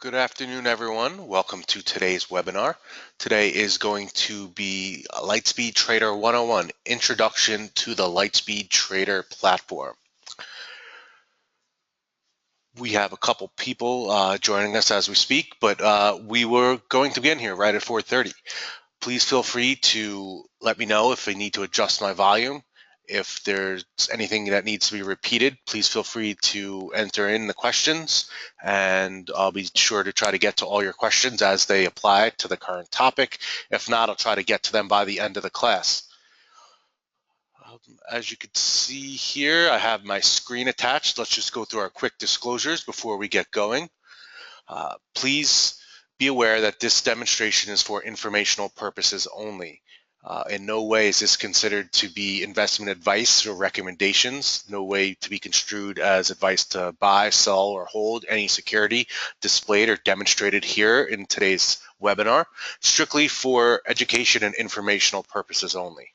Good afternoon, everyone. Welcome to today's webinar. Today is going to be Lightspeed Trader 101, Introduction to the Lightspeed Trader Platform. We have a couple people joining us as we speak, but we were going to begin here right at 4:30. Please feel free to let me know if I need to adjust my volume. If there's anything that needs to be repeated, please feel free to enter in the questions, and I'll be sure to try to get to all your questions as they apply to the current topic. If not, I'll try to get to them by the end of the class. As you can see here, I have my screen attached. Let's just go through our quick disclosures before we get going. Please be aware that this demonstration is for informational purposes only. In no way is this considered to be investment advice or recommendations, no way to be construed as advice to buy, sell, or hold any security displayed or demonstrated here in today's webinar, strictly for education and informational purposes only.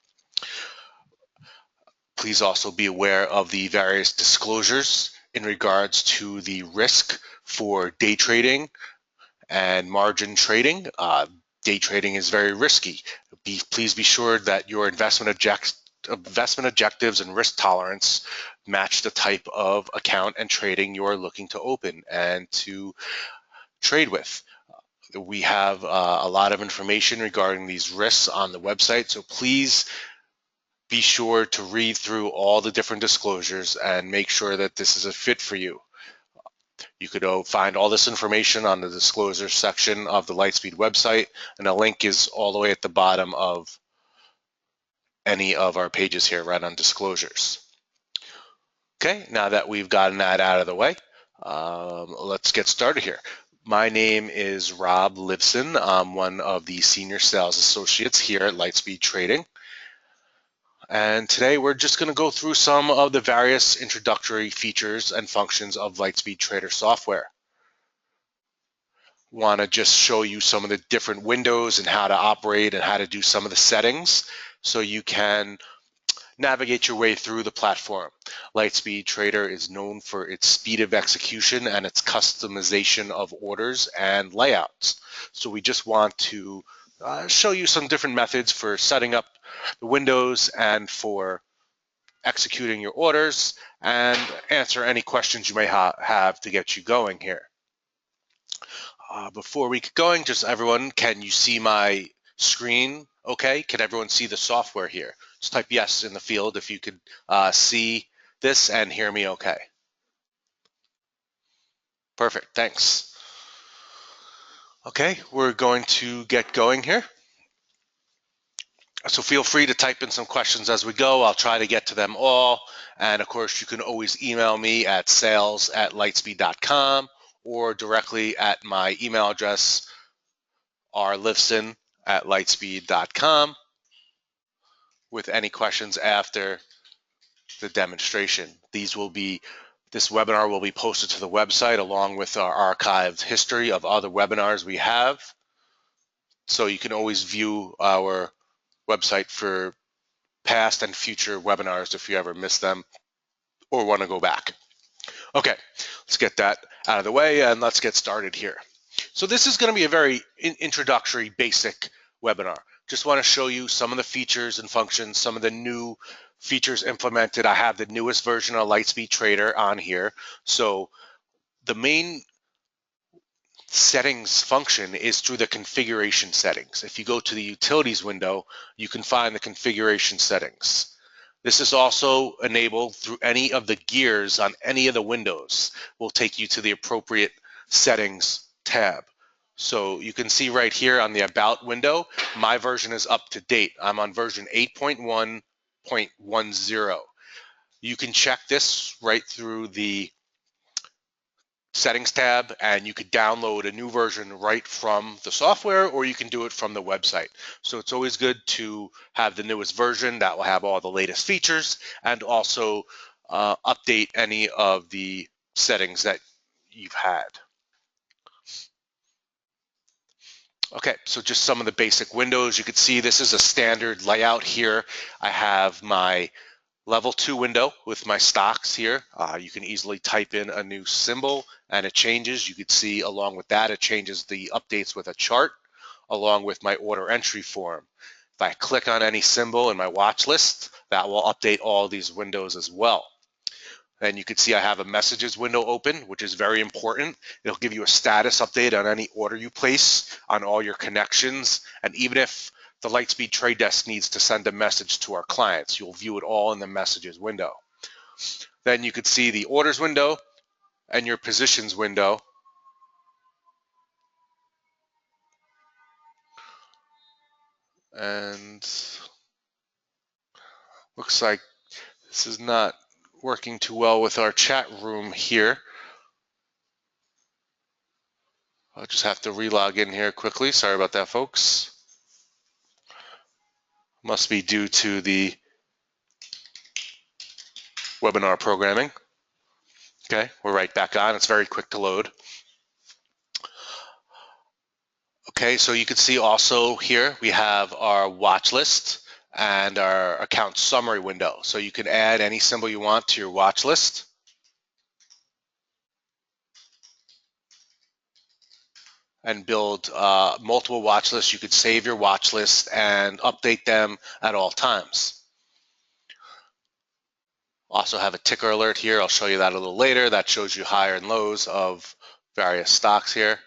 Please also be aware of the various disclosures in regards to the risk for day trading and margin trading. Day trading is very risky. Please be sure that your investment objectives and risk tolerance match the type of account and trading you are looking to open and to trade with. We have a lot of information regarding these risks on the website, so please be sure to read through all the different disclosures and make sure that this is a fit for you. You could find all this information on the disclosure section of the Lightspeed website, and a link is all the way at the bottom of any of our pages here, right on disclosures. Okay, now that we've gotten that out of the way, let's get started here. My name is Rob Livson. I'm one of the senior sales associates here at Lightspeed Trading. And today we're just going to go through some of the various introductory features and functions of Lightspeed Trader software. Want to just show you some of the different windows and how to operate and how to do some of the settings so you can navigate your way through the platform. Lightspeed Trader is known for its speed of execution and its customization of orders and layouts. So we just want to show you some different methods for setting up the windows and for executing your orders, and answer any questions you may have to get you going here. Before we get going, just everyone, can you see my screen okay? Can everyone see the software here? Just type yes in the field if you could see this and hear me okay. Perfect, thanks. Okay, we're going to get going here. So feel free to type in some questions as we go. I'll try to get to them all. And of course, you can always email me at sales@lightspeed.com or directly at my email address, rlivson@lightspeed.com, with any questions after the demonstration. This webinar will be posted to the website along with our archived history of other webinars we have. So you can always view our website for past and future webinars if you ever miss them or want to go back. Okay, let's get that out of the way and let's get started here. So this is going to be a very introductory, basic webinar. Just want to show you some of the features and functions, some of the new features implemented. I have the newest version of Lightspeed Trader on here. So the main settings function is through the configuration settings. If you go to the utilities window, you can find the configuration settings. This is also enabled through any of the gears on any of the windows. Will take you to the appropriate settings tab. So you can see right here on the About window, my version is up to date. I'm on version 8.1.10. You can check this right through the settings tab, and you could download a new version right from the software, or you can do it from the website. So it's always good to have the newest version that will have all the latest features and also update any of the settings that you've had. Okay, so just some of the basic windows. You can see this is a standard layout here. I have my Level 2 window with my stocks here. You can easily type in a new symbol and it changes. You can see along with that, it changes the updates with a chart along with my order entry form. If I click on any symbol in my watch list, that will update all these windows as well. And you can see I have a messages window open, which is very important. It'll give you a status update on any order you place, on all your connections, and even if the Lightspeed Trade Desk needs to send a message to our clients, you'll view it all in the messages window. Then you could see the orders window and your positions window. And looks like this is not working too well with our chat room here. I'll just have to relog in here quickly. Sorry about that, folks. Must be due to the webinar programming. Okay, we're right back on. It's very quick to load. Okay, so you can see also here we have our watch list and our account summary window. So you can add any symbol you want to your watch list. And build multiple watch lists. You could save your watch list and update them at all times. Also have a ticker alert here. I'll show you that a little later. That shows you higher and lows of various stocks here.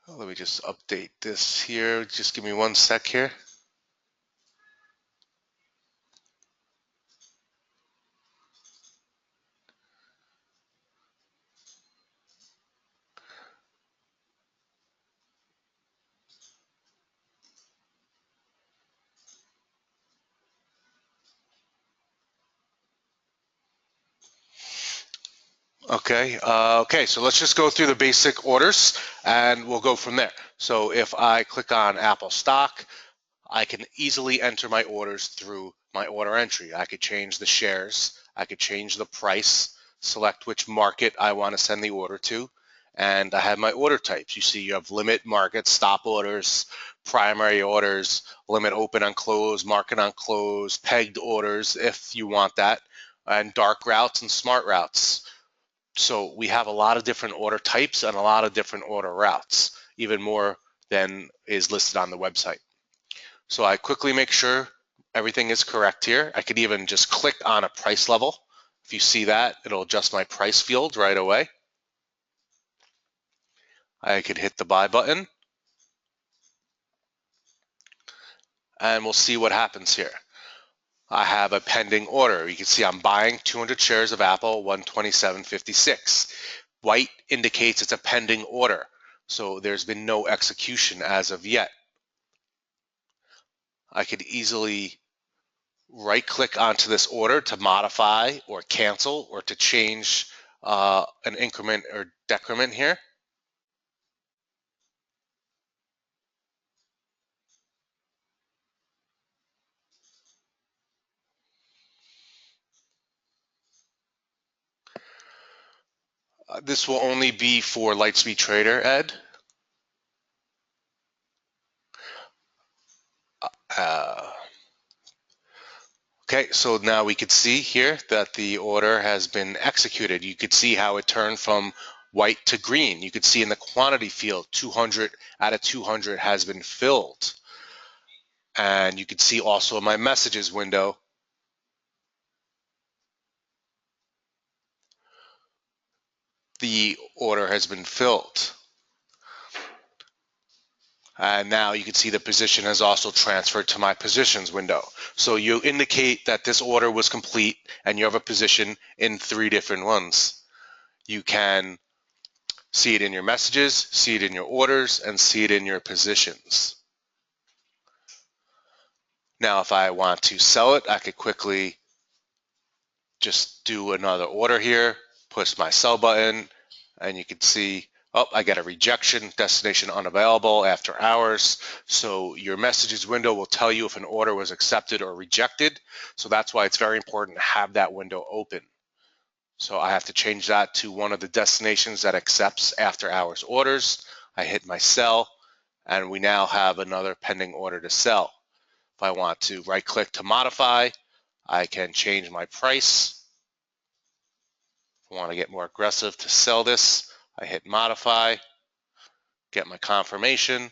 Let me just update this here. Just give me 1 sec here. Okay, so let's just go through the basic orders and we'll go from there. So if I click on Apple stock, I can easily enter my orders through my order entry. I could change the shares, I could change the price, select which market I want to send the order to, and I have my order types. You see you have limit, market, stop orders, primary orders, limit open on close, market on close, pegged orders if you want that, and dark routes and smart routes. So we have a lot of different order types and a lot of different order routes, even more than is listed on the website. So I quickly make sure everything is correct here. I could even just click on a price level. If you see that, it'll adjust my price field right away. I could hit the buy button and we'll see what happens here. I have a pending order. You can see I'm buying 200 shares of Apple, 127.56. White indicates it's a pending order, so there's been no execution as of yet. I could easily right-click onto this order to modify or cancel or to change an increment or decrement here. This will only be for Lightspeed Trader, Ed. Okay, so now we could see here that the order has been executed. You could see how it turned from white to green. You could see in the quantity field 200 out of 200 has been filled. And you could see also in my messages window the order has been filled. And now you can see the position has also transferred to my positions window. So you indicate that this order was complete and you have a position in 3 different ones. You can see it in your messages, see it in your orders, and see it in your positions. Now, if I want to sell it, I could quickly just do another order here, push my sell button, and you can see, oh, I get a rejection, destination unavailable after hours. So your messages window will tell you if an order was accepted or rejected. So that's why it's very important to have that window open. So I have to change that to one of the destinations that accepts after hours orders. I hit my sell, and we now have another pending order to sell. If I want to right click to modify, I can change my price. If I want to get more aggressive to sell this, I hit modify, get my confirmation,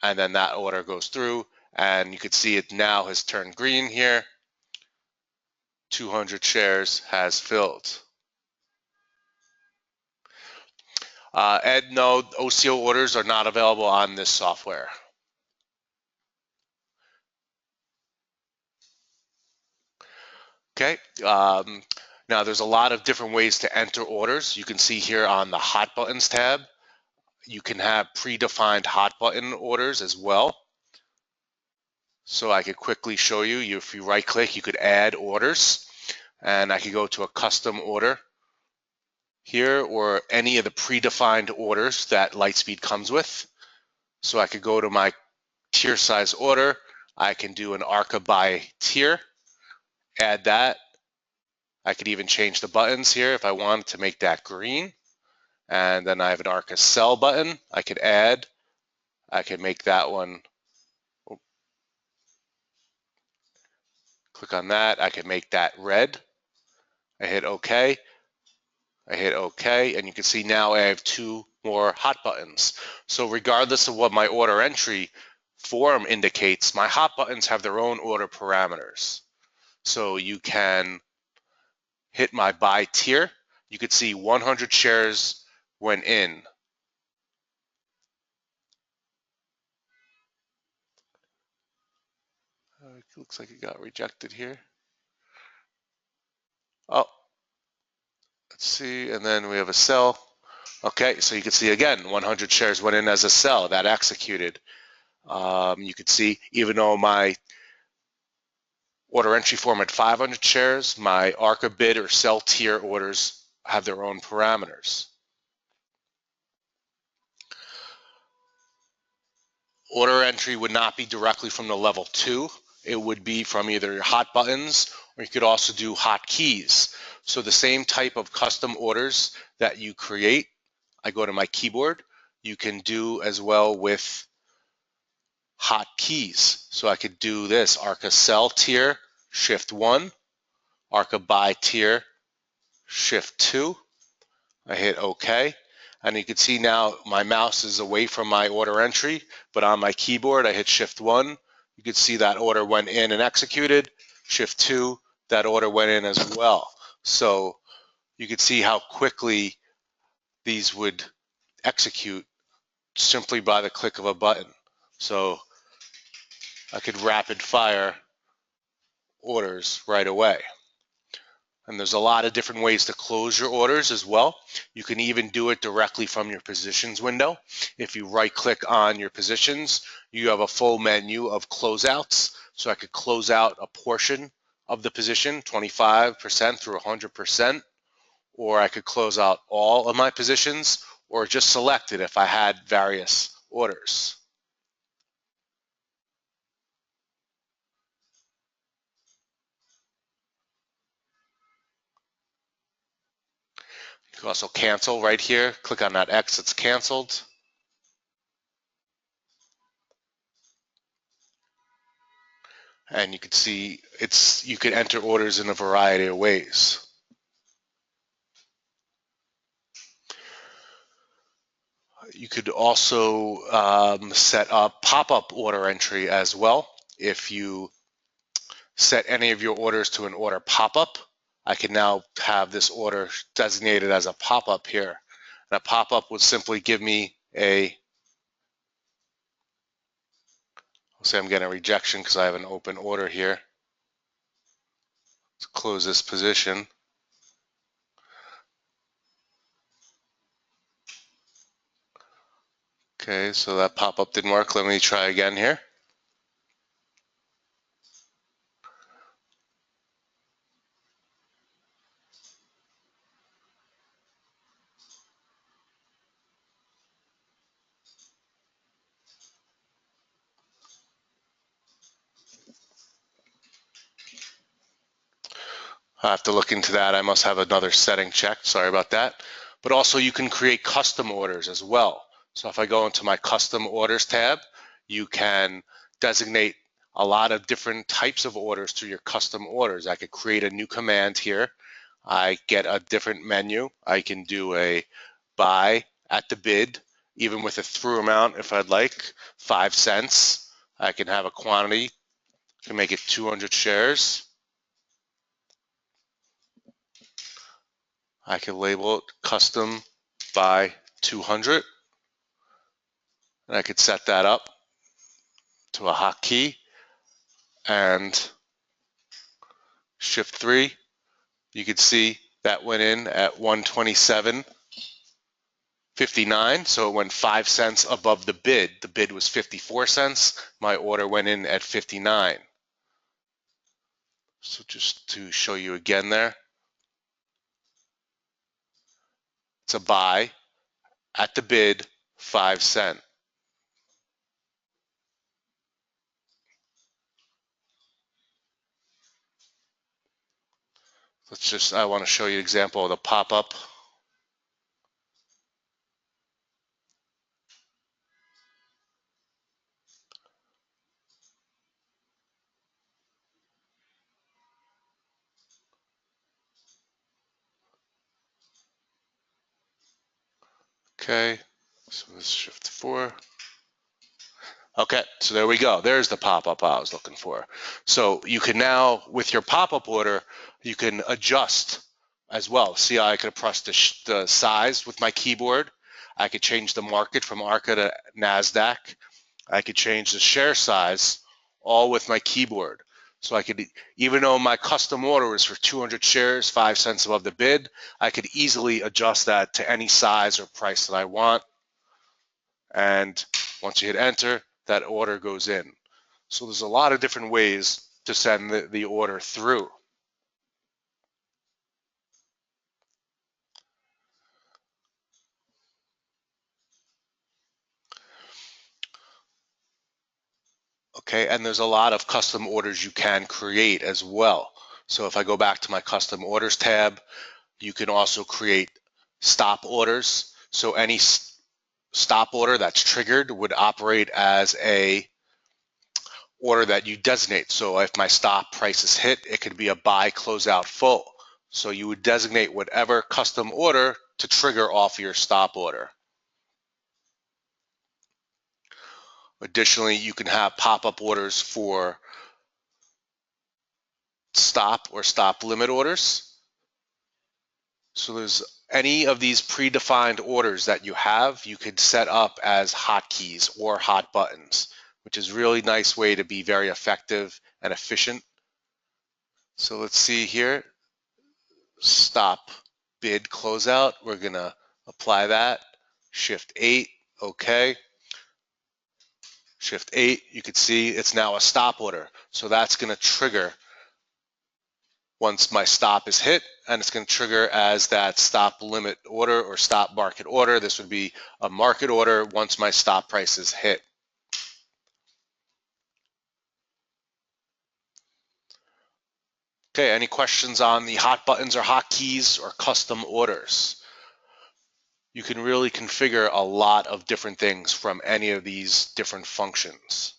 and then that order goes through, and you can see it now has turned green here. 200 shares has filled. Ed, no, OCO orders are not available on this software. Okay. Now there's a lot of different ways to enter orders. You can see here on the hot buttons tab, you can have predefined hot button orders as well. So I could quickly show you, if you right click, you could add orders, and I could go to a custom order here, or any of the predefined orders that Lightspeed comes with. So I could go to my tier size order. I can do an Arca by tier, add that. I could even change the buttons here if I wanted to make that green. And then I have an Arca sell button I could add. I could make that one, click on that. I could make that red. I hit OK. I hit OK, and you can see now I have two more hot buttons. So regardless of what my order entry form indicates, my hot buttons have their own order parameters. So you can hit my buy tier. You could see 100 shares went in. It looks like it got rejected here. Oh, let's see, and then we have a sell. Okay, so you can see again, 100 shares went in as a sell. That executed. You could see, even though my order entry form had 500 shares, my Arca bid or sell tier orders have their own parameters. Order entry would not be directly from the level 2. It would be from either your hot buttons, or you could also do hotkeys. So the same type of custom orders that you create, I go to my keyboard, you can do as well with hotkeys. So I could do this, Arca sell tier, shift 1, Arca buy tier, shift 2. I hit OK. And you can see now my mouse is away from my order entry, but on my keyboard, I hit shift 1. You can see that order went in and executed. Shift 2, that order went in as well. So you can see how quickly these would execute simply by the click of a button. So I could rapid fire orders right away. And there's a lot of different ways to close your orders as well. You can even do it directly from your positions window. If you right click on your positions, you have a full menu of closeouts. So I could close out a portion of the position, 25% through 100%, or I could close out all of my positions, or just select it if I had various orders. You can also cancel right here. Click on that X, it's canceled. And you can see you can enter orders in a variety of ways. You could also set up pop-up order entry as well. If you set any of your orders to an order pop-up, I can now have this order designated as a pop-up here. And a pop-up would simply give me I'll say I'm getting a rejection because I have an open order here. Let's close this position. Okay, so that pop-up didn't work. Let me try again here. I have to look into that. I must have another setting checked. Sorry about that. But also you can create custom orders as well. So if I go into my custom orders tab, you can designate a lot of different types of orders to your custom orders. I could create a new command here. I get a different menu. I can do a buy at the bid, even with a through amount if I'd like, 5 cents. I can have a quantity, I can make it 200 shares. I can label it custom by 200, and I could set that up to a hotkey and shift 3. You can see that went in at 127.59, so it went 5 cents above the bid. The bid was 54 cents. My order went in at 59. So just to show you again there, it's a buy at the bid, 5 cents. I want to show you an example of the pop-up. Okay, so let's shift 4. Okay, so there we go. There's the pop-up I was looking for. So you can now, with your pop-up order, you can adjust as well. See how I could press the size with my keyboard. I could change the market from Arca to NASDAQ. I could change the share size all with my keyboard. So I could, even though my custom order is for 200 shares, 5 cents above the bid, I could easily adjust that to any size or price that I want. And once you hit enter, that order goes in. So there's a lot of different ways to send the order through. Okay, and there's a lot of custom orders you can create as well. So if I go back to my custom orders tab, you can also create stop orders. So any stop order that's triggered would operate as a order that you designate. So if my stop price is hit, it could be a buy closeout full. So you would designate whatever custom order to trigger off your stop order. Additionally, you can have pop-up orders for stop or stop limit orders. So there's any of these predefined orders that you have, you could set up as hotkeys or hot buttons, which is a really nice way to be very effective and efficient. So let's see here, stop bid closeout. We're gonna apply that, shift 8, okay. Shift 8, you can see it's now a stop order. So that's gonna trigger once my stop is hit, and it's going to trigger as that stop limit order or stop market order. This would be a market order once my stop price is hit. Okay, any questions on the hot buttons or hotkeys or custom orders? You can really configure a lot of different things from any of these different functions.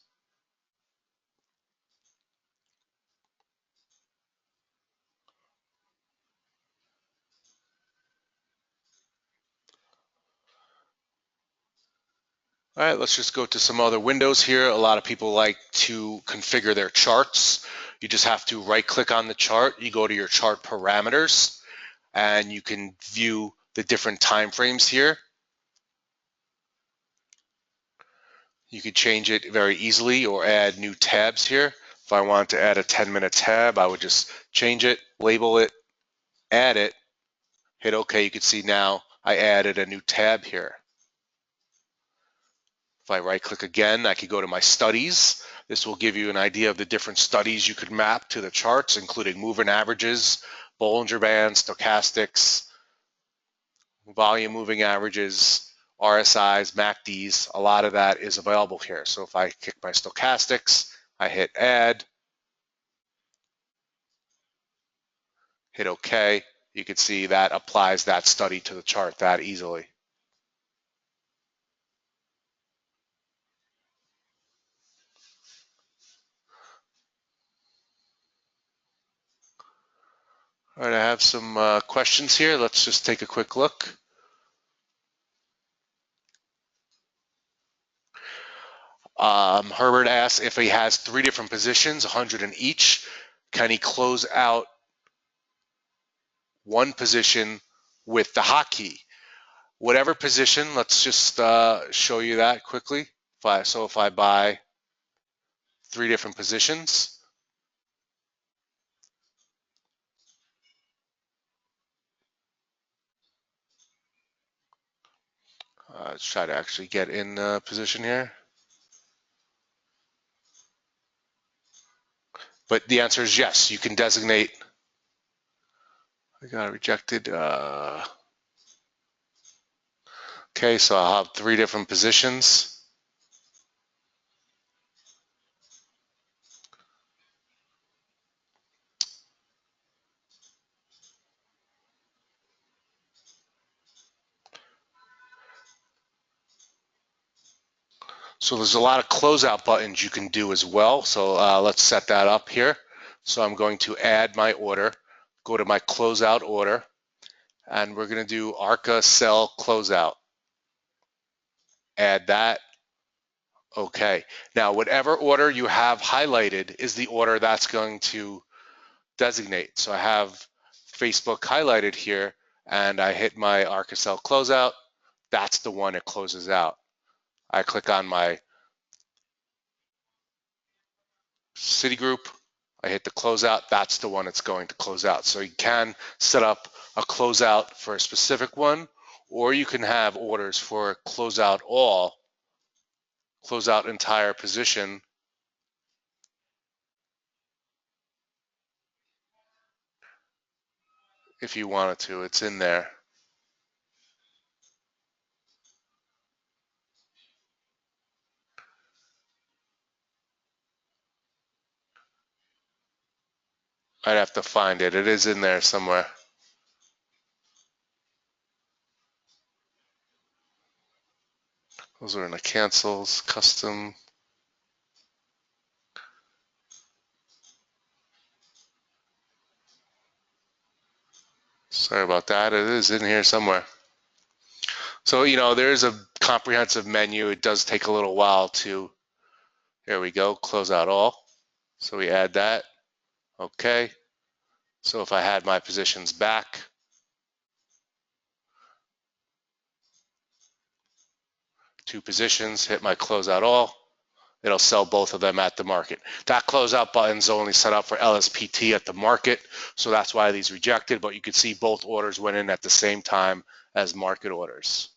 All right, let's just go to some other windows here. A lot of people like to configure their charts. You just have to right click on the chart. You go to your chart parameters and you can view the different time frames here. You could change it very easily or add new tabs here. If I want to add a 10-minute tab, I would just change it, label it, add it, hit OK. You can see now I added a new tab here. If I right click again, I could go to my studies. This will give you an idea of the different studies you could map to the charts, including moving averages, Bollinger Bands, stochastics, volume moving averages, RSIs, MACDs. A lot of that is available here. So if I click my stochastics, I hit add, hit OK. You can see that applies that study to the chart that easily. All right, I have some questions here. Let's just take a quick look. Herbert asks if he has 3 different positions, 100 in each, can he close out one position with the hotkey? Whatever position, let's just show you that quickly. If I buy 3 different positions, let's try to actually get in position here. But the answer is yes, you can designate. I got rejected. Okay, so I'll have 3 different positions. So there's a lot of closeout buttons you can do as well. So let's set that up here. So I'm going to add my order, go to my closeout order, and we're going to do Arca sell closeout. Add that. Okay. Now, whatever order you have highlighted is the order that's going to designate. So I have Facebook highlighted here, and I hit my Arca sell closeout. That's the one it closes out. I click on my Citigroup, I hit the closeout, that's the one it's going to close out. So you can set up a closeout for a specific one, or you can have orders for closeout all, closeout entire position. If you wanted to, it's in there. I'd have to find it. It is in there somewhere. Those are in the cancels, custom. Sorry about that. It is in here somewhere. So, you know, there is a comprehensive menu. It does take a little while to, here we go, close out all. So we add that. Okay. So if I had my positions back, 2 positions, hit my closeout all, it'll sell both of them at the market. That closeout button's only set up for LSPT at the market, so that's why these rejected, but you can see both orders went in at the same time as market orders.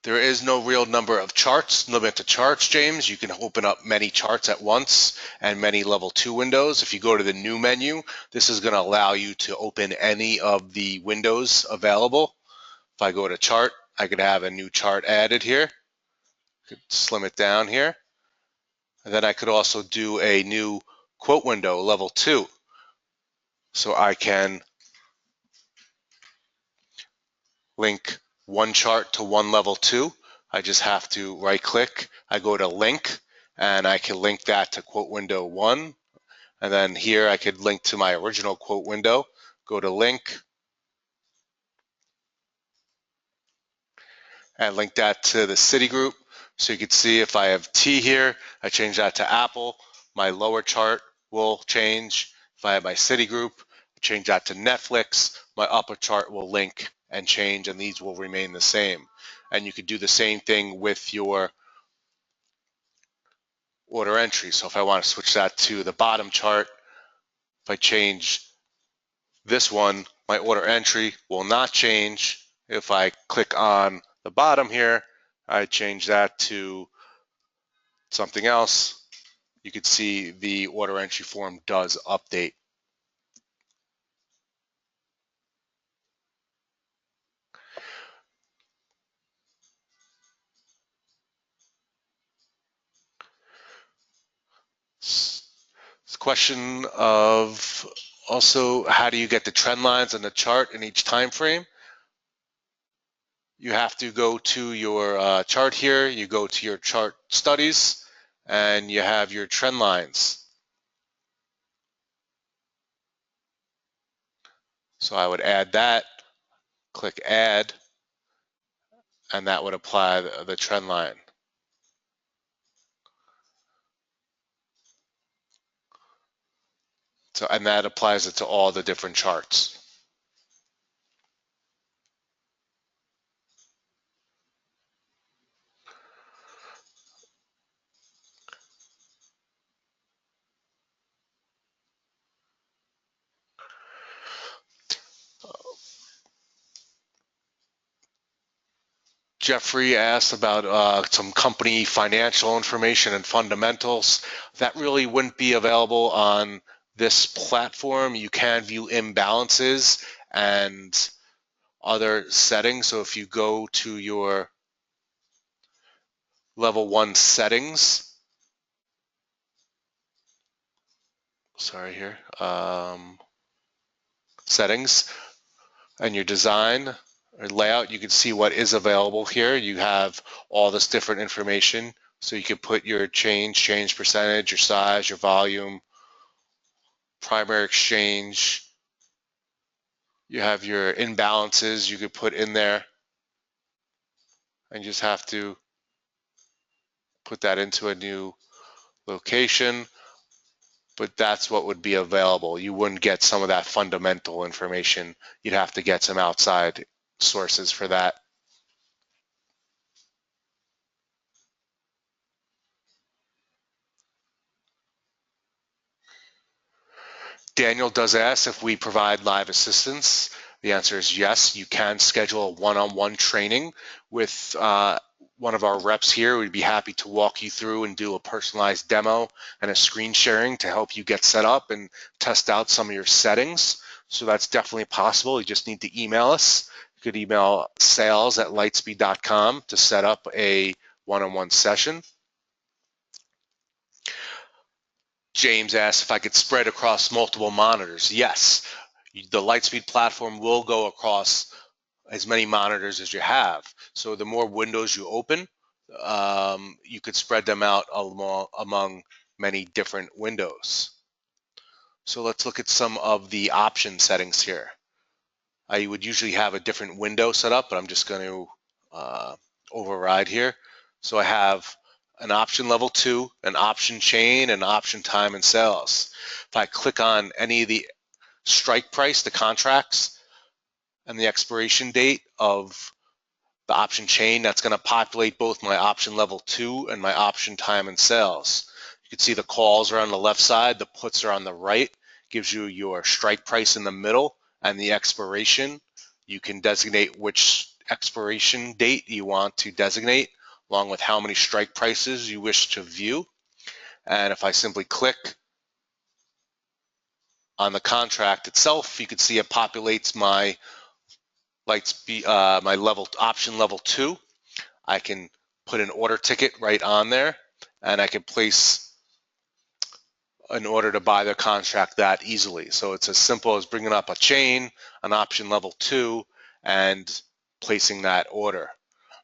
There is no real number of charts, limit to charts, James. You can open up many charts at once and many level 2 windows. If you go to the new menu, this is going to allow you to open any of the windows available. If I go to chart, I could have a new chart added here. Could slim it down here. And then I could also do a new quote window, level 2. So I can link one chart to one level 2. I just have to right click. I go to link and I can link that to quote window 1. And then here I could link to my original quote window. Go to link and link that to the Citigroup. So you can see if I have T here, I change that to Apple, my lower chart will change. If I have my Citigroup, change that to Netflix, my upper chart will link and change, and these will remain the same. And you could do the same thing with your order entry. So if I want to switch that to the bottom chart, if I change this one, my order entry will not change. If I click on the bottom here, I change that to something else. You can see the order entry form does update. question of also how do you get the trend lines on the chart in each time frame? You have to go to your chart here, you go to your chart studies, and you have your trend lines. So I would add that, click add, and that would apply the trend line. So, and that applies it to all the different charts. Jeffrey asked about some company financial information and fundamentals. That really wouldn't be available on this platform. You can view imbalances and other settings. So if you go to your level 1 settings, settings, and your design or layout, you can see what is available here. You have all this different information. So you can put your change percentage, your size, your volume, primary exchange. You have your imbalances you could put in there, and you just have to put that into a new location. But that's what would be available. You wouldn't get some of that fundamental information. You'd have to get some outside sources for that. Daniel does ask if we provide live assistance. The answer is yes. You can schedule a one-on-one training with one of our reps here. We'd be happy to walk you through and do a personalized demo and a screen sharing to help you get set up and test out some of your settings. So that's definitely possible. You just need to email us. You could email sales@lightspeed.com to set up a one-on-one session. James asked if I could spread across multiple monitors. Yes, the Lightspeed platform will go across as many monitors as you have. So the more windows you open, you could spread them out among many different windows. So let's look at some of the option settings here. I would usually have a different window set up, but I'm just going to override here. So I have an option level 2, an option chain, and option time and sales. If I click on any of the strike price, the contracts, and the expiration date of the option chain, that's going to populate both my option level 2 and my option time and sales. You can see the calls are on the left side, the puts are on the right. Gives you your strike price in the middle and the expiration. You can designate which expiration date you want to designate, along with how many strike prices you wish to view. And if I simply click on the contract itself, you can see it populates my my option level 2. I can put an order ticket right on there, and I can place an order to buy the contract that easily. So it's as simple as bringing up a chain, an option level 2, and placing that order.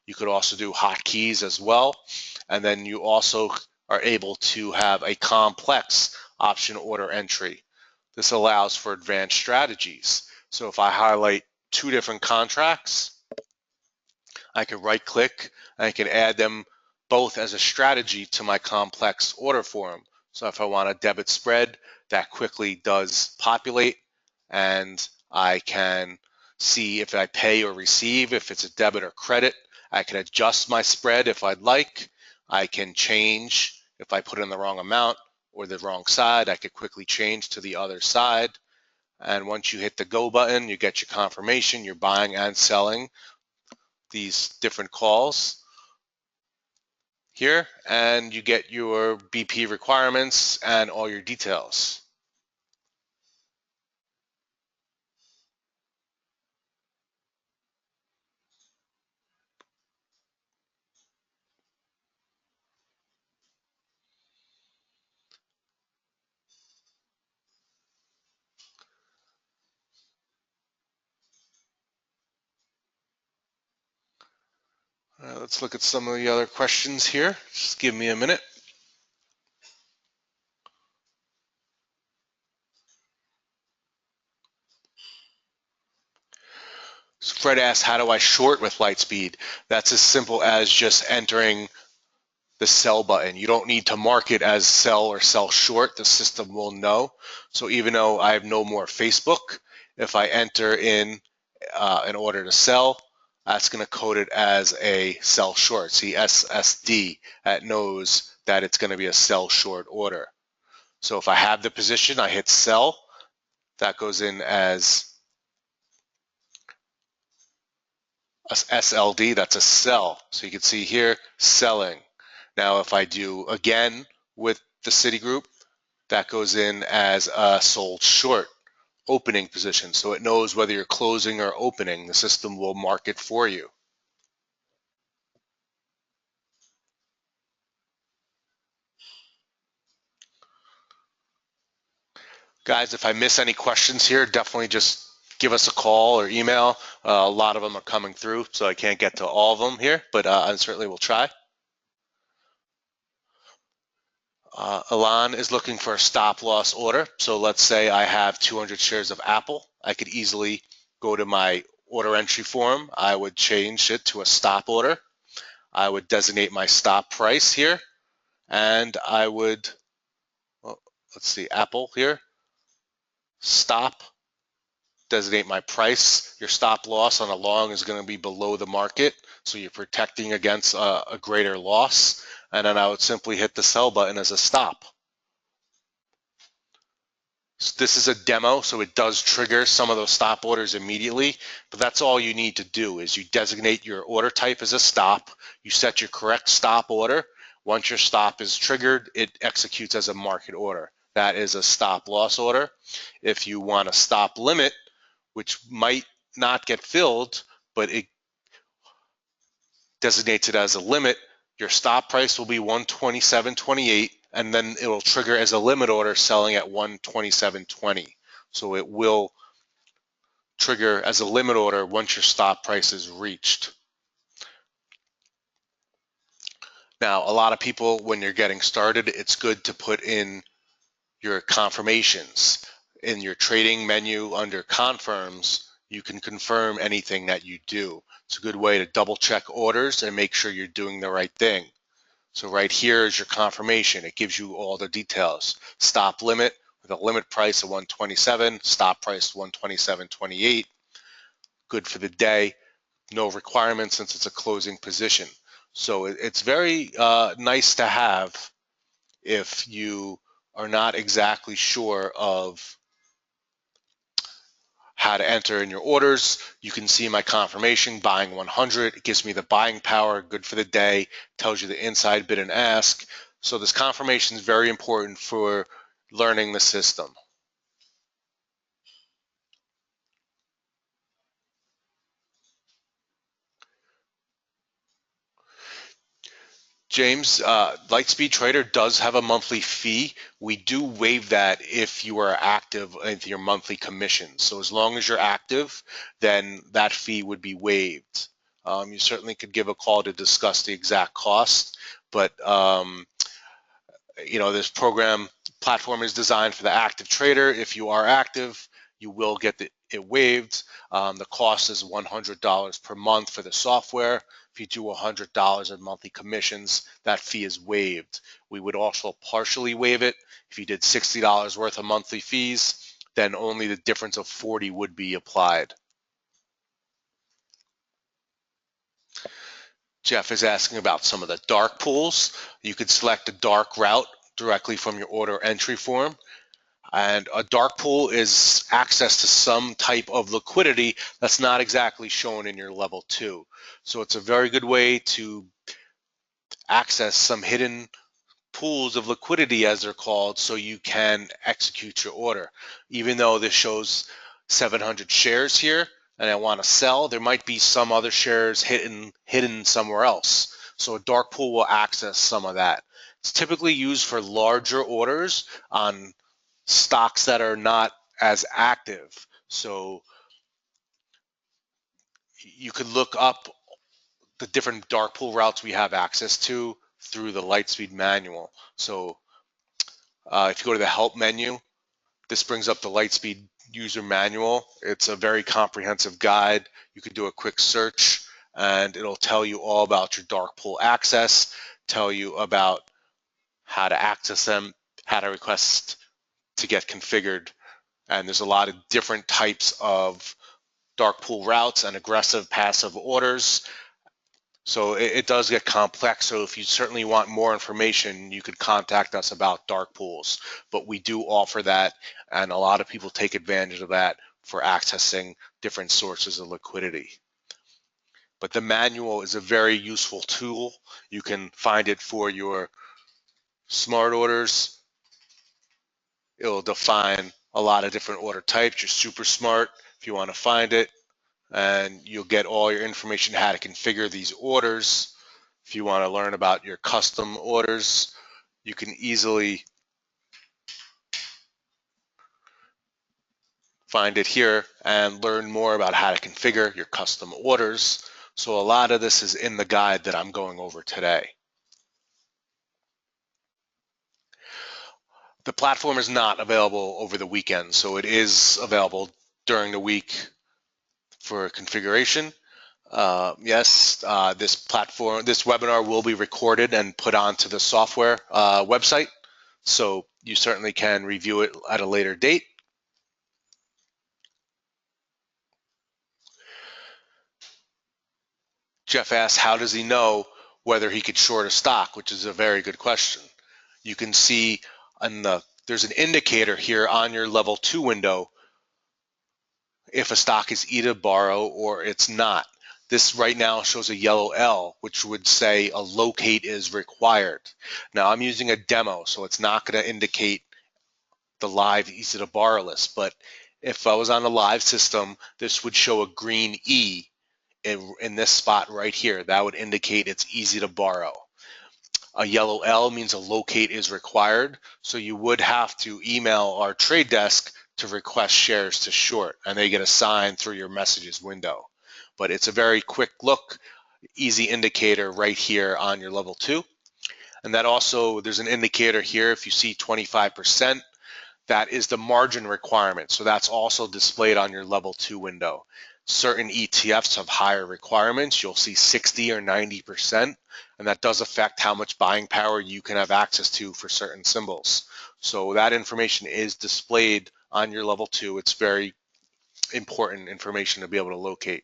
You could also do hotkeys as well, and then you also are able to have a complex option order entry. This allows for advanced strategies. So if I highlight 2 different contracts, I can right click and I can add them both as a strategy to my complex order form. So if I want a debit spread, that quickly does populate, and I can see if I pay or receive, if it's a debit or credit. I can adjust my spread if I'd like. I can change if I put in the wrong amount or the wrong side. I could quickly change to the other side. And once you hit the go button, you get your confirmation you're buying and selling these different calls here, and you get your BP requirements and all your details. Let's look at some of the other questions here. Just give me a minute. So Fred asked, how do I short with Lightspeed? That's as simple as just entering the sell button. You don't need to mark it as sell or sell short. The system will know. So even though I have no more Facebook, if I enter in an order to sell, that's going to code it as a sell short. See, SSD, that knows that it's going to be a sell short order. So if I have the position, I hit sell, that goes in as a SLD, that's a sell. So you can see here, selling. Now if I do again with the Citigroup, that goes in as a sold short opening position. So it knows whether you're closing or opening. The system will mark it for you. Guys, if I miss any questions here, definitely just give us a call or email. A lot of them are coming through, so I can't get to all of them here, but I certainly will try. Alon is looking for a stop loss order. So let's say I have 200 shares of Apple. I could easily go to my order entry form. I would change it to a stop order. I would designate my stop price here, and I would, well, let's see, Apple here, stop, designate my price. Your stop loss on a long is going to be below the market, so you're protecting against a greater loss. And then I would simply hit the sell button as a stop. This is a demo, so it does trigger some of those stop orders immediately, but that's all you need to do is you designate your order type as a stop, you set your correct stop order. Once your stop is triggered, it executes as a market order. That is a stop loss order. If you want a stop limit, which might not get filled, but it designates it as a limit, your stop price will be 127.28, and then it will trigger as a limit order selling at 127.20. So it will trigger as a limit order once your stop price is reached. Now, a lot of people, when you're getting started, it's good to put in your confirmations. In your trading menu under confirms, you can confirm anything that you do. It's a good way to double check orders and make sure you're doing the right thing. So right here is your confirmation. It gives you all the details. Stop limit with a limit price of 127, stop price 127.28. Good for the day. No requirements since it's a closing position. So it's very nice to have if you are not exactly sure of how to enter in your orders. You can see my confirmation, buying 100. It gives me the buying power, good for the day, tells you the inside bid and ask. So this confirmation is very important for learning the system. James, Lightspeed Trader does have a monthly fee. We do waive that if you are active with your monthly commission. So as long as you're active, then that fee would be waived. You certainly could give a call to discuss the exact cost, but this platform is designed for the active trader. If you are active, you will get it waived. The cost is $100 per month for the software. If you do $100 in monthly commissions, that fee is waived. We would also partially waive it. If you did $60 worth of monthly fees, then only the difference of 40 would be applied. Jeff is asking about some of the dark pools. You could select a dark route directly from your order entry form. And a dark pool is access to some type of liquidity that's not exactly shown in your level 2. So it's a very good way to access some hidden pools of liquidity, as they're called, so you can execute your order. Even though this shows 700 shares here and I want to sell, there might be some other shares hidden somewhere else. So a dark pool will access some of that. It's typically used for larger orders on stocks that are not as active. So you could look up the different dark pool routes we have access to through the Lightspeed manual. So if you go to the help menu, this brings up the Lightspeed user manual. It's a very comprehensive guide. You can do a quick search and it'll tell you all about your dark pool access, tell you about how to access them, how to request to get configured. And there's a lot of different types of dark pool routes and aggressive passive orders. So it does get complex. So if you certainly want more information, you could contact us about dark pools. But we do offer that, and a lot of people take advantage of that for accessing different sources of liquidity. But the manual is a very useful tool. You can find it for your smart orders. It'll define a lot of different order types. You're super smart if you want to find it, and you'll get all your information how to configure these orders. If you want to learn about your custom orders, you can easily find it here and learn more about how to configure your custom orders. So a lot of this is in the guide that I'm going over today. The platform is not available over the weekend, so it is available during the week for configuration. Yes, this webinar will be recorded and put onto the software website, so you certainly can review it at a later date. Jeff asks, how does he know whether he could short a stock, which is a very good question. You can see there's an indicator here on your level 2 window if a stock is either borrow or it's not. This right now shows a yellow L, which would say a locate is required. Now I'm using a demo, so it's not going to indicate the live easy to borrow list, but if I was on a live system, this would show a green E in this spot right here. That would indicate it's easy to borrow. A yellow L means a locate is required, so you would have to email our trade desk to request shares to short, and they get assigned through your messages window. But it's a very quick look, easy indicator right here on your level 2. And that also, there's an indicator here, if you see 25%, that is the margin requirement. So that's also displayed on your level 2 window. Certain ETFs have higher requirements. You'll see 60 or 90%, and that does affect how much buying power you can have access to for certain symbols. So that information is displayed on your level 2. It's very important information to be able to locate.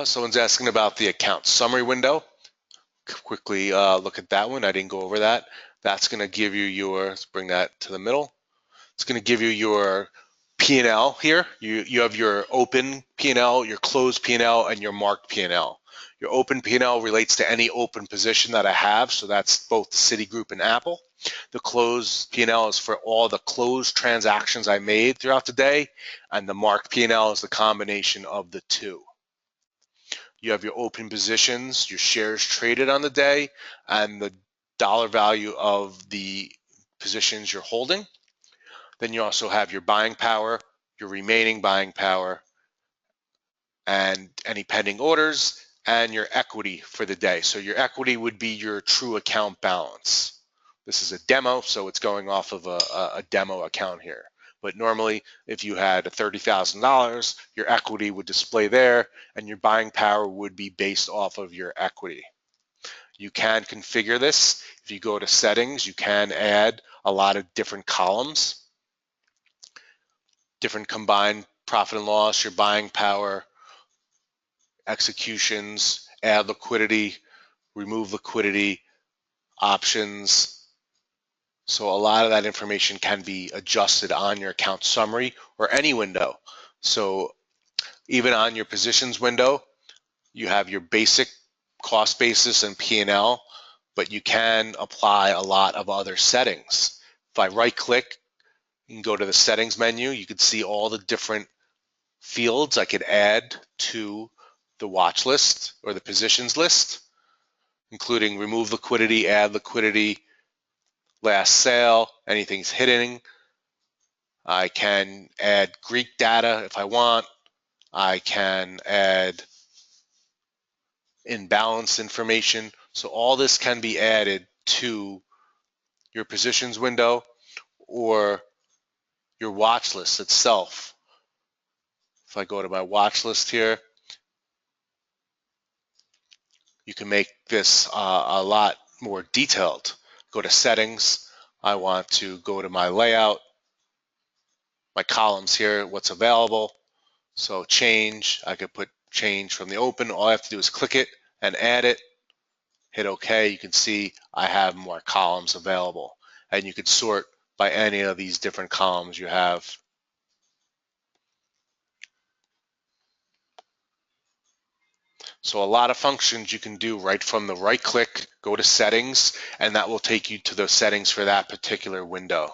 Someone's asking about the account summary window. Quickly look at that one. I didn't go over that. That's going to give you let's bring that to the middle. It's going to give you your P&L here. You have your open P&L, your closed P&L, and your marked P&L. Your open P&L relates to any open position that I have, so that's both Citigroup and Apple. The closed P&L is for all the closed transactions I made throughout the day, and the marked P&L is the combination of the two. You have your open positions, your shares traded on the day, and the dollar value of the positions you're holding. Then you also have your buying power, your remaining buying power, and any pending orders, and your equity for the day. So your equity would be your true account balance. This is a demo, so it's going off of a demo account here. But normally, if you had $30,000, your equity would display there, and your buying power would be based off of your equity. You can configure this. If you go to settings, you can add a lot of different columns. Different combined profit and loss, your buying power, executions, add liquidity, remove liquidity, options. So a lot of that information can be adjusted on your account summary or any window. So even on your positions window, you have your basic cost basis and P&L, but you can apply a lot of other settings. If I right click, you can go to the settings menu. You can see all the different fields I could add to the watch list or the positions list, including remove liquidity, add liquidity, last sale, anything's hidden. I can add Greek data if I want, I can add imbalance information. So all this can be added to your positions window or your watch list itself. If I go to my watch list here, you can make this a lot more detailed. Go to settings. I want to go to my layout, my columns here, what's available. So change, I could put change from the open. All I have to do is click it and add it. Hit OK. You can see I have more columns available. And you could sort by any of these different columns you have. So a lot of functions you can do right from the right click, go to settings, and that will take you to the settings for that particular window.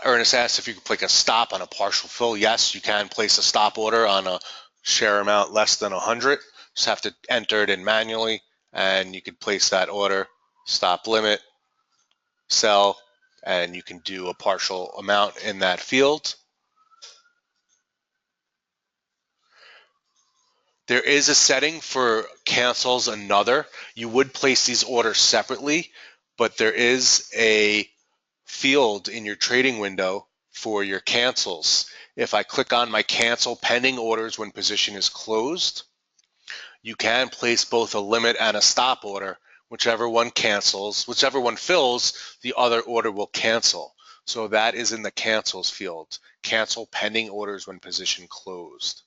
Ernest asked if you could place a stop on a partial fill. Yes, you can place a stop order on a share amount less than 100. Just have to enter it in manually, and you could place that order, stop limit, sell, and you can do a partial amount in that field. There is a setting for cancels another. You would place these orders separately, but there is a field in your trading window for your cancels. If I click on my cancel pending orders when position is closed, you can place both a limit and a stop order. Whichever one cancels, whichever one fills, the other order will cancel. So that is in the cancels field. Cancel pending orders when position closed.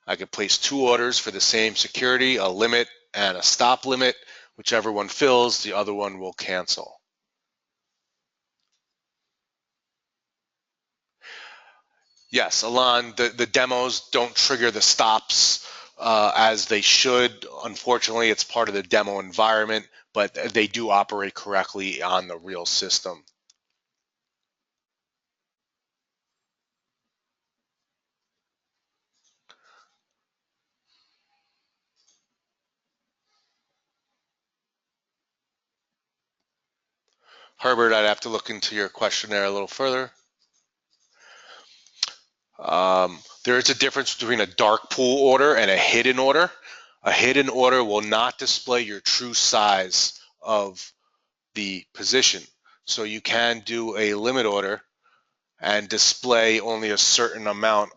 I could place two orders for the same security, a limit and a stop limit. Whichever one fills, the other one will cancel. Yes, Alon, the demos don't trigger the stops as they should. Unfortunately, it's part of the demo environment, but they do operate correctly on the real system. Herbert, I'd have to look into your questionnaire a little further. There is a difference between a dark pool order and a hidden order. A hidden order will not display your true size of the position. So you can do a limit order and display only a certain amount.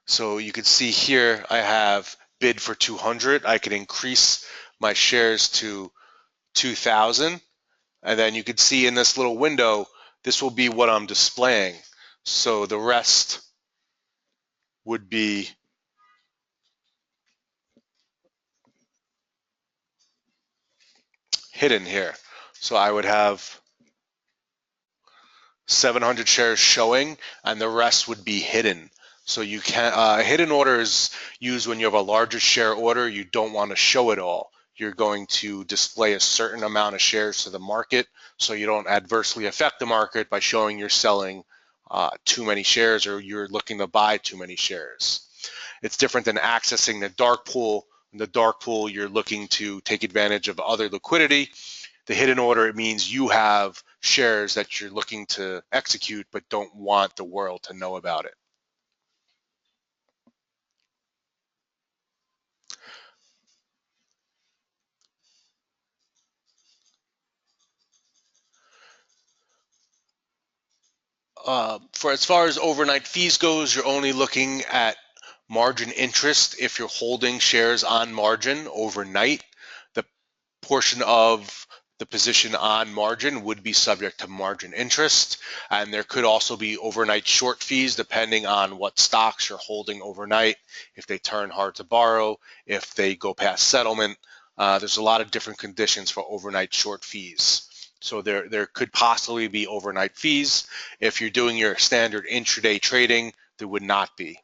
So you can see here I have bid for 200. I can increase my shares to 2,000. And then you can see in this little window, this will be what I'm displaying. So the rest would be hidden here. So I would have 700 shares showing, and the rest would be hidden. So you can hidden order is used when you have a larger share order. You don't want to show it all. You're going to display a certain amount of shares to the market, so you don't adversely affect the market by showing you're selling too many shares or you're looking to buy too many shares. It's different than accessing the dark pool. In the dark pool, you're looking to take advantage of other liquidity. The hidden order, it means you have shares that you're looking to execute but don't want the world to know about it. For as far as overnight fees goes, you're only looking at margin interest if you're holding shares on margin overnight. The portion of the position on margin would be subject to margin interest, and there could also be overnight short fees depending on what stocks you're holding overnight, if they turn hard to borrow, if they go past settlement. There's a lot of different conditions for overnight short fees. So there could possibly be overnight fees. If you're doing your standard intraday trading, there would not be.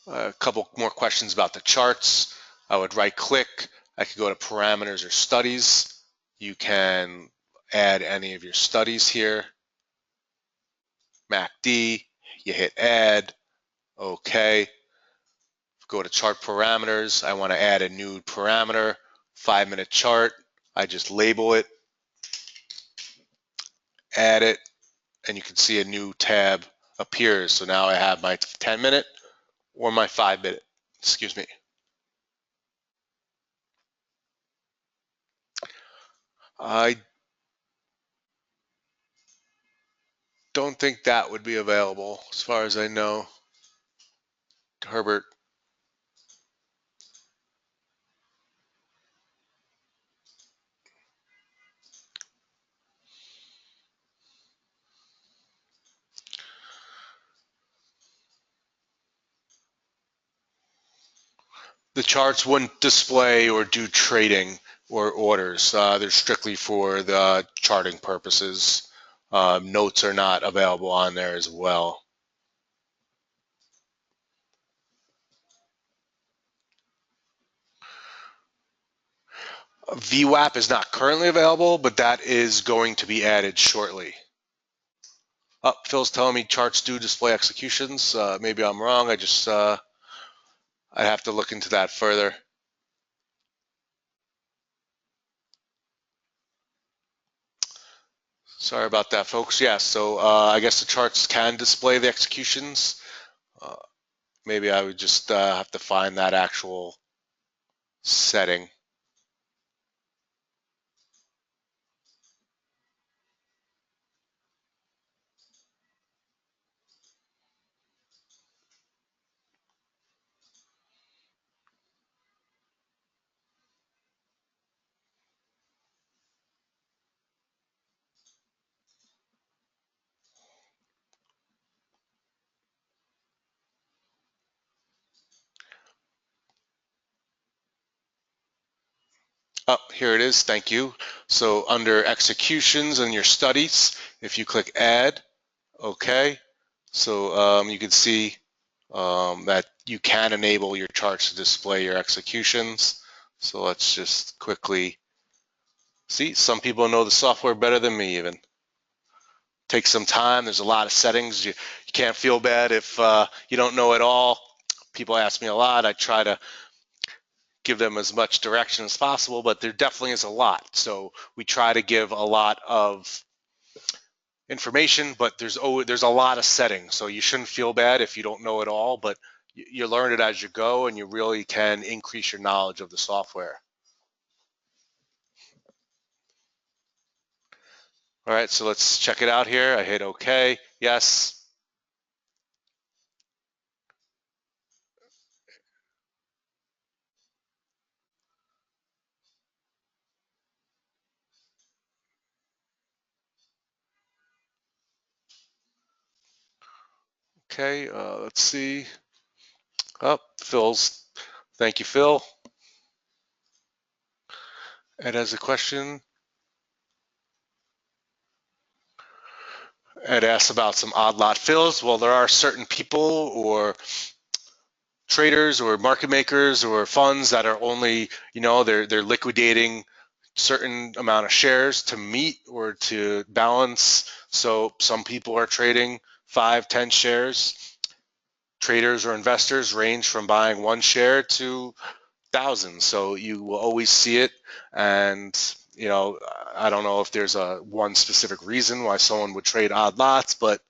A couple more questions about the charts. I would right click. I could go to parameters or studies. You can add any of your studies here. MACD, you hit add, okay. Go to chart parameters. I want to add a new parameter, 5-minute chart. I just label it, add it, and you can see a new tab appears. So now I have my 10-minute or my 5-minute, excuse me. I don't think that would be available as far as I know. Herbert. The charts wouldn't display or do trading or orders. They're strictly for the charting purposes. Notes are not available on there as well. VWAP is not currently available, but that is going to be added shortly. Oh, Phil's telling me charts do display executions. Maybe I'm wrong. I'd have to look into that further. Sorry about that, folks. Yeah, so I guess the charts can display the executions. Maybe I would just have to find that actual setting. Oh, here it is. Thank you. So under executions and your studies, if you click add, okay. So you can see that you can enable your charts to display your executions. So let's just quickly see. Some people know the software better than me even. Takes some time. There's a lot of settings. You can't feel bad if you don't know it all. People ask me a lot. I try to give them as much direction as possible, but there definitely is a lot. So we try to give a lot of information, but there's a lot of settings. So you shouldn't feel bad if you don't know it all, but you learn it as you go, and you really can increase your knowledge of the software. All right, so let's check it out here. I hit OK. Yes. Okay, let's see. Oh, Phil's. Thank you, Phil. Ed has a question. Ed asks about some odd lot fills. Well, there are certain people or traders or market makers or funds that are only, they're liquidating certain amount of shares to meet or to balance. So some people are trading 5, 10 shares. Traders or investors range from buying 1 share to thousands. So you will always see it. And, I don't know if there's one specific reason why someone would trade odd lots, but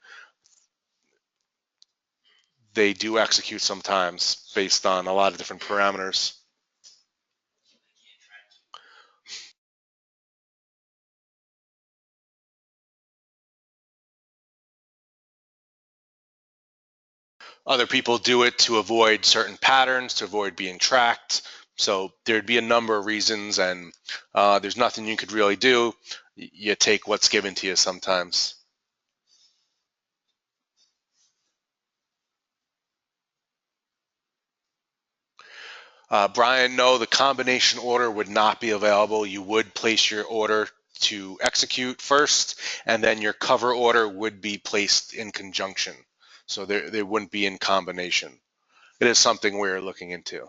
they do execute sometimes based on a lot of different parameters. Other people do it to avoid certain patterns, to avoid being tracked. So there'd be a number of reasons, and there's nothing you could really do. You take what's given to you sometimes. Brian, no, the combination order would not be available. You would place your order to execute first, and then your cover order would be placed in conjunction. So they wouldn't be in combination. It is something we're looking into.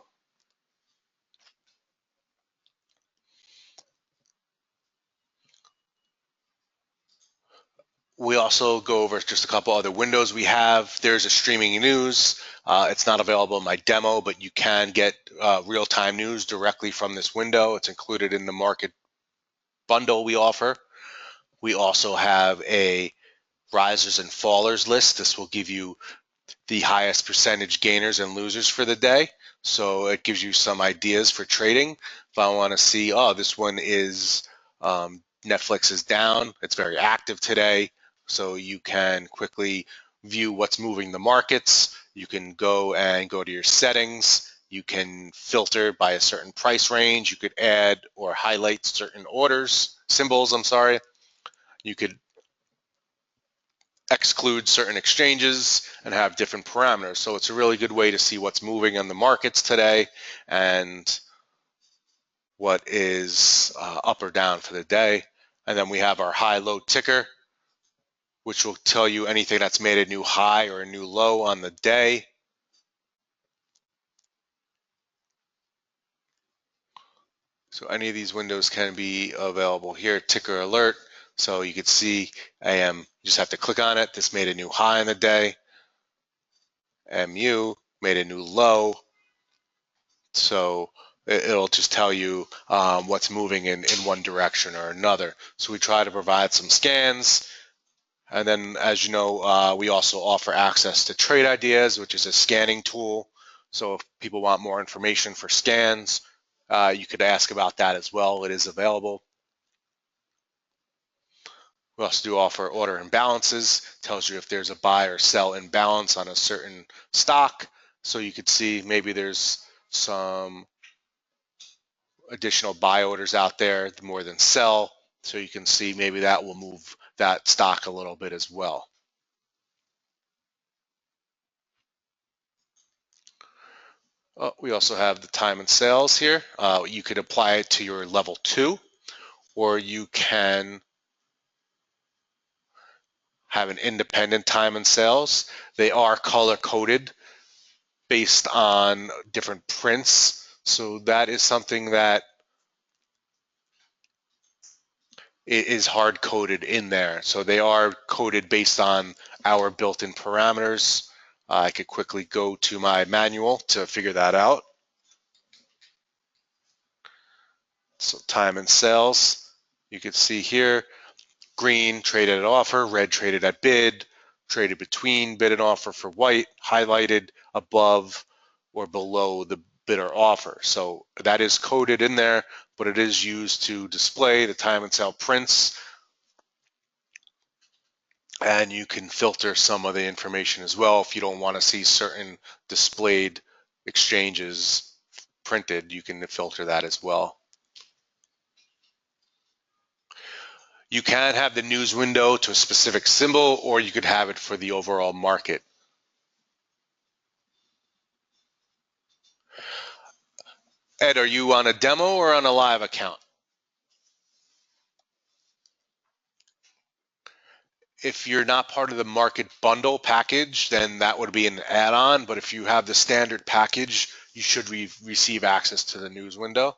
We also go over just a couple other windows we have. There's a streaming news. It's not available in my demo, but you can get real-time news directly from this window. It's included in the market bundle we offer. We also have a risers and fallers list. This will give you the highest percentage gainers and losers for the day. So it gives you some ideas for trading. If I want to see, oh, this one is Netflix is down, it's very active today. So you can quickly view what's moving the markets. You can go to your settings. You can filter by a certain price range. You could add or highlight certain symbols, I'm sorry. You could exclude certain exchanges and have different parameters. So it's a really good way to see what's moving on the markets today and what is up or down for the day. And then we have our high-low ticker, which will tell you anything that's made a new high or a new low on the day. So any of these windows can be available here. Ticker alert. So you could see AM, you just have to click on it. This made a new high on the day. MU made a new low. So it'll just tell you what's moving in one direction or another. So we try to provide some scans. And then, as you know, we also offer access to Trade Ideas, which is a scanning tool. So if people want more information for scans, you could ask about that as well. It is available. We also do offer order imbalances. Tells you if there's a buy or sell imbalance on a certain stock. So you could see maybe there's some additional buy orders out there more than sell. So you can see maybe that will move that stock a little bit as well. We also have the time and sales here. You could apply it to your level 2, or you can have an independent time and sales. They are color coded based on different prints. So that is something that is hard coded in there. So they are coded based on our built-in parameters. I could quickly go to my manual to figure that out. So time and sales, you can see here, green traded at offer, red traded at bid, traded between bid and offer for white, highlighted above or below the bid or offer. So that is coded in there, but it is used to display the time and sale prints. And you can filter some of the information as well. If you don't want to see certain displayed exchanges printed, you can filter that as well. You can have the news window to a specific symbol, or you could have it for the overall market. Ed, are you on a demo or on a live account? If you're not part of the market bundle package, then that would be an add-on. But if you have the standard package, you should receive access to the news window.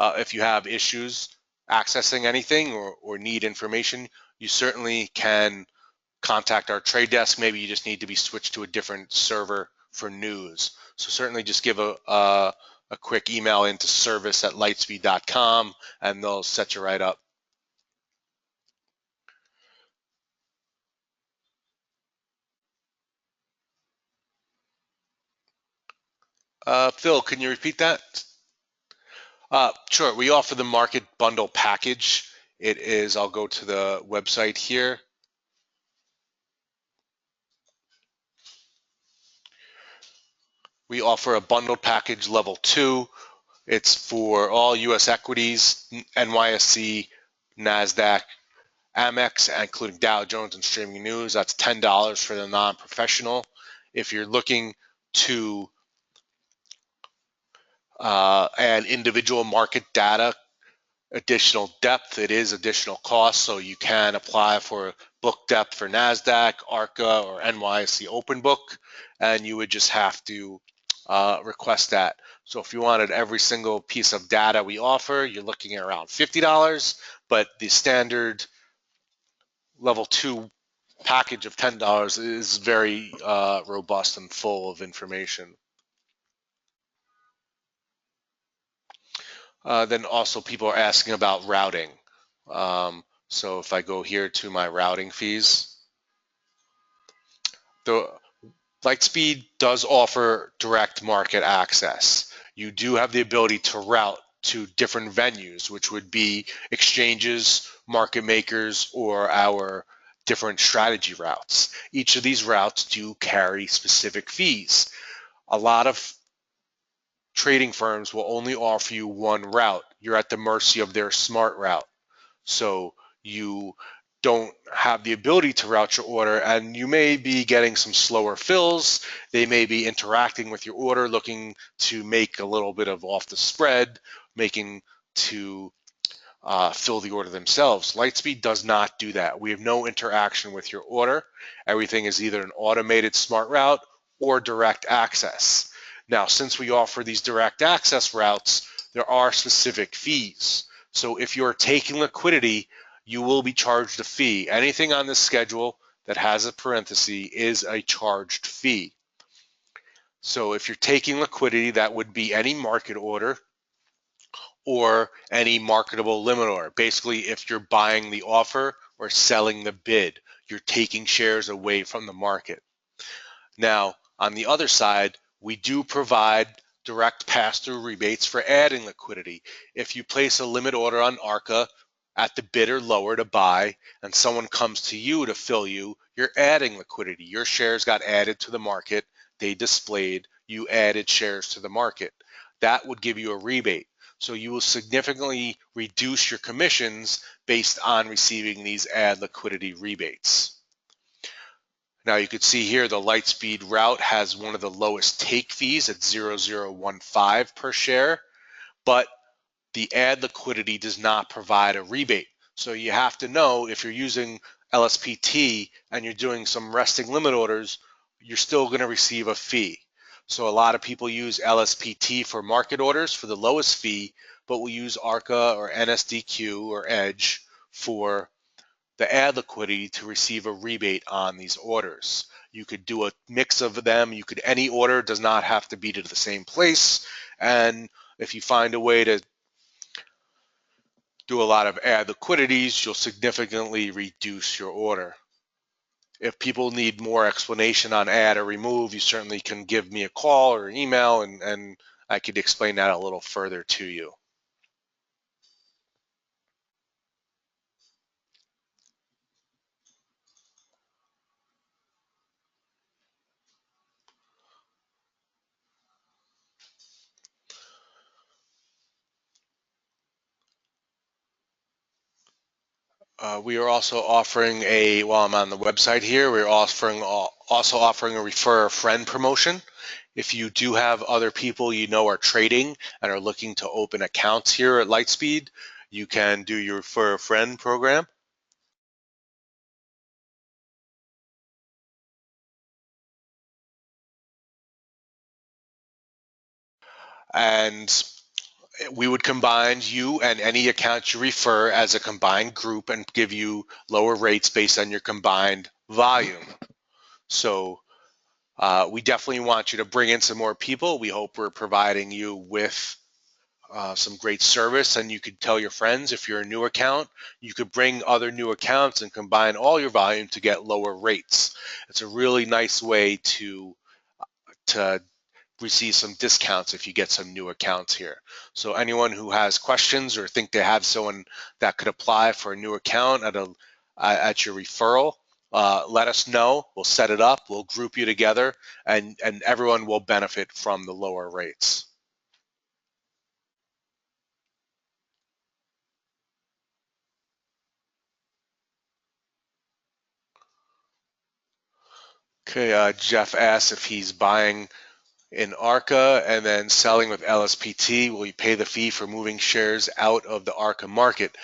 If you have issues accessing anything or need information, you certainly can contact our trade desk. Maybe you just need to be switched to a different server for news. So certainly just give a quick email into service@lightspeed.com and they'll set you right up. Phil, can you repeat that? Sure. We offer the market bundle package. It is, I'll go to the website here. We offer a bundled package level 2. It's for all U.S. equities, NYSE, NASDAQ, Amex, including Dow Jones and streaming news. That's $10 for the non-professional. If you're looking to add individual market data, additional depth, it is additional cost. So you can apply for book depth for NASDAQ, Arca, or NYSE Open Book, and you would just have to request that. So if you wanted every single piece of data we offer, you're looking at around $50, but the standard level 2 package of $10 is very robust and full of information. Then also people are asking about routing. So if I go here to my routing fees, the Lightspeed does offer direct market access. You do have the ability to route to different venues, which would be exchanges, market makers, or our different strategy routes. Each of these routes do carry specific fees. A lot of trading firms will only offer you one route. You're at the mercy of their smart route. So you don't have the ability to route your order, and you may be getting some slower fills. They may be interacting with your order, looking to make a little bit of off the spread, making to fill the order themselves. Lightspeed does not do that. We have no interaction with your order. Everything is either an automated smart route or direct access. Now, since we offer these direct access routes, there are specific fees. So if you're taking liquidity, you will be charged a fee. Anything on this schedule that has a parenthesis is a charged fee. So if you're taking liquidity, that would be any market order or any marketable limit order. Basically, if you're buying the offer or selling the bid, you're taking shares away from the market. Now, on the other side, we do provide direct pass-through rebates for adding liquidity. If you place a limit order on Arca at the bid or lower to buy, and someone comes to you to fill you, you're adding liquidity. Your shares got added to the market, they displayed, you added shares to the market. That would give you a rebate. So you will significantly reduce your commissions based on receiving these add liquidity rebates. Now you can see here the Lightspeed route has one of the lowest take fees at 0.0015 per share, but the add liquidity does not provide a rebate. So you have to know if you're using LSPT and you're doing some resting limit orders, you're still going to receive a fee. So a lot of people use LSPT for market orders for the lowest fee, but will use Arca or NSDQ or Edge for the add liquidity to receive a rebate on these orders. You could do a mix of them. Any order does not have to be to the same place. And if you find a way to do a lot of add liquidities, you'll significantly reduce your order. If people need more explanation on add or remove, you certainly can give me a call or an email, and I could explain that a little further to you. We are also offering while I'm on the website here, we're also offering a refer a friend promotion. If you do have other people you know are trading and are looking to open accounts here at Lightspeed, you can do your refer a friend program. And we would combine you and any account you refer as a combined group and give you lower rates based on your combined volume. So we definitely want you to bring in some more people. We hope we're providing you with some great service, and you could tell your friends. If you're a new account, you could bring other new accounts and combine all your volume to get lower rates. It's a really nice way to receive some discounts if you get some new accounts here. So anyone who has questions or think they have someone that could apply for a new account at your referral, let us know. We'll set it up. We'll group you together, and everyone will benefit from the lower rates. Okay, Jeff asks if he's buying in Arca and then selling with LSPT. Will you pay the fee for moving shares out of the Arca market?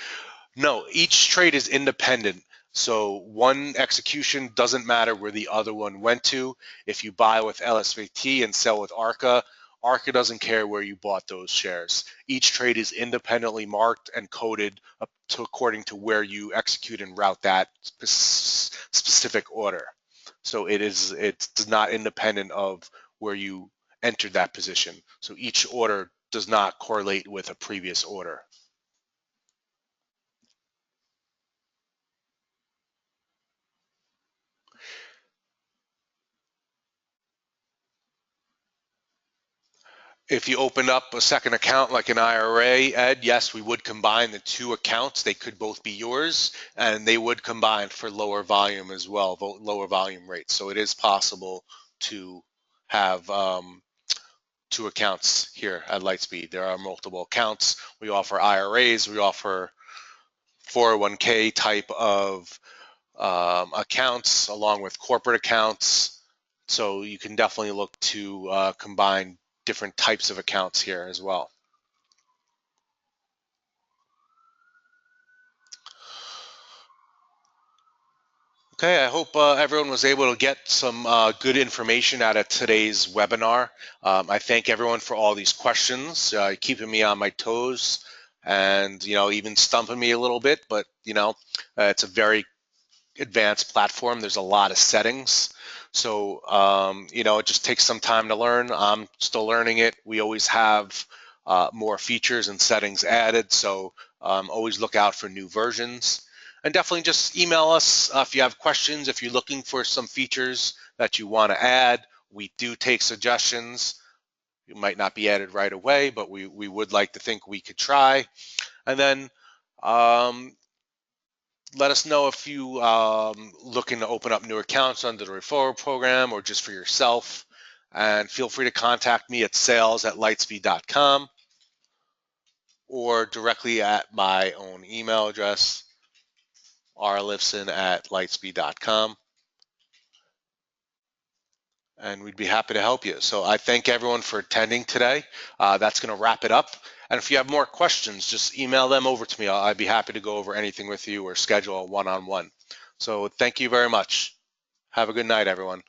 No, each trade is independent. So one execution doesn't matter where the other one went to. If you buy with LSPT and sell with Arca, Arca doesn't care where you bought those shares. Each trade is independently marked and coded up to according to where you execute and route that specific order. So it's not independent of where you entered that position. So each order does not correlate with a previous order. If you open up a second account like an IRA, Ed, yes, we would combine the two accounts. They could both be yours, and they would combine for lower volume as well, lower volume rates. So it is possible to have two accounts here at Lightspeed. There are multiple accounts. We offer IRAs. We offer 401k type of accounts along with corporate accounts. So you can definitely look to combine different types of accounts here as well. Okay, I hope everyone was able to get some good information out of today's webinar. I thank everyone for all these questions, keeping me on my toes and, even stumping me a little bit, but, it's a very advanced platform. There's a lot of settings. So, it just takes some time to learn. I'm still learning it. We always have more features and settings added. So always look out for new versions. And definitely just email us if you have questions, if you're looking for some features that you want to add. We do take suggestions. It might not be added right away, but we would like to think we could try. And then let us know if you looking to open up new accounts under the referral program or just for yourself. And feel free to contact me at sales@lightspeed.com or directly at my own email address, rlifson@lightspeed.com. And we'd be happy to help you. So I thank everyone for attending today. That's going to wrap it up. And if you have more questions, just email them over to me. I'd be happy to go over anything with you or schedule a one-on-one. So thank you very much. Have a good night, everyone.